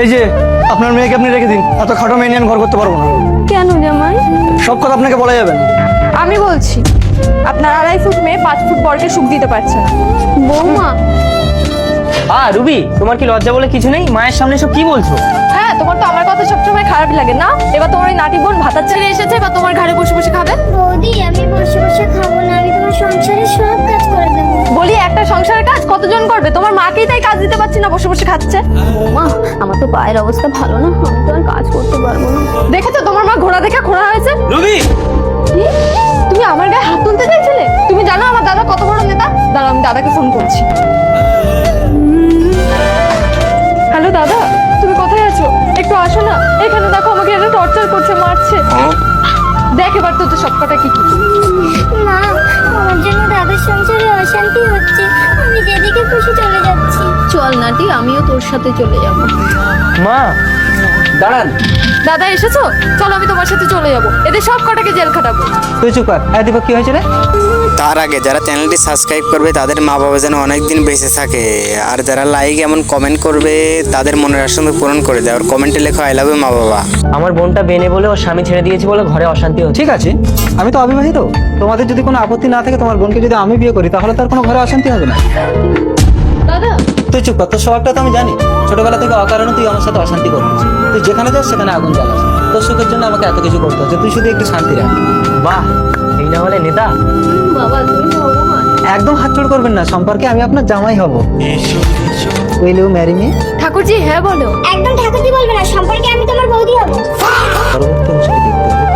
এই যে আপনার মেয়েকে আপনি রেখে দিন, এত খাটো মেয়ে নিয়ে আমি ঘর করতে পারবো না। কেন জামাই? সব কথা আপনাকে বলা যাবে না। আমি বলছি, আপনার 2.5 ফুট মেয়ে 5 ফুট বরকে সুখ দিতে পারছে না। বৌমা, রুবি, তোমার কি লজ্জা বলে কিছু নেই? মায়ের সামনে সব কি বলছো? হ্যাঁ তোমার তো আমার কথা সবসময় খারাপ লাগে না? এবার তোমার ওই নাটি বোন ভাতার ছেড়ে এসেছে, এবার তোমার ঘরে বসে বসে খাবে। বৌদি, আমি বসে বসে খাবো না, আমি তোমার সংসারে সব কাজ করে দেবো। বলি একটা সংসারের কাজ কতজন করবে? তোমার মাকেই তাই কাজ দিতে পারছি না, বসে বসে খাচ্ছে। বৌমা, আমার তো পায়ের অবস্থা ভালো না, আমি তো আর কাজ করতে পারবো না। দেখেছো তোমার মা ঘোড়া দেখে খোড়া হয়েছে? রুবি, কি? তুমি আমার গায়ে হাত তুলতে চাইছিলে? তুমি জানো আমার দাদা কত বড় নেতা? দাঁড়াও, আমি দাদাকে ফোন করছি। হ্যালো দাদা, তুমি কোথায় আছো? একটু আসো না, এখানে দেখো আমাকে এটা টর্চার করছে, মারছে। দেখ এবার তো সবকটা কি কি। মা, আমার জন্য দাদার সংসারে অশান্তি হচ্ছে, আমি যেদিকে খুশি চলে যাচ্ছি। চল নাটি, আমিও তোর সাথে চলে যাব। মা দাঁড়ান। দাদা এসেছো? চলো আমি তোমার সাথে চলে যাবো, এদের সব কটাকে জেল খাটাবো। তুই চুপ কর। দীপক, কি হয়েছে রে? তার আগে যারা চ্যানেলটি সাবস্ক্রাইব করবে তাদের মা বাবা যেন অনেক দিন বেঁচে থাকে, আর যারা লাইক এমন কমেন্ট করবে তাদের মনের আশঙ্কা পূরণ করে দেয়। আর কমেন্টে লেখো আই লাভ ইউ মা বাবা। আমার বোনটা বেনে বলে ওর স্বামী ছেড়ে দিয়েছে বলে ঘরে অশান্তি হচ্ছে। ঠিক আছে, আমি তো অবিবাহিত। তোমাদের যদি কোনো আপত্তি না থাকে, তোমার বোনকে যদি আমি বিয়ে করি, তাহলে তার কোনো ঘরে অশান্তি হবে না। দাদা তুই চুপ কর, তোর স্বভাবটা তো আমি জানি। ছোটবেলা থেকে অকারণে তুই আমার সাথে অশান্তি করছিস। তুই যেখানে যাস সেখানে আগুন জ্বালাস। তোর সুখের জন্য আমাকে এত কিছু করতে হচ্ছে, তুই শুধু একটু শান্তি রাখ। বাহ, এই না হলে নেতা। বাবা, তুমি ভগবান। একদম হাতছাড় করবেন না, সম্পর্কে আমি আপনার জামাই হব। Will you marry me? ঠাকুরজি হ্যাঁ বলো। একদম ঠাকুরজি বলবে না, সম্পর্কে আমি তোমার বৌদি হব। পরবর্তী অংশটি দেখতে হবে।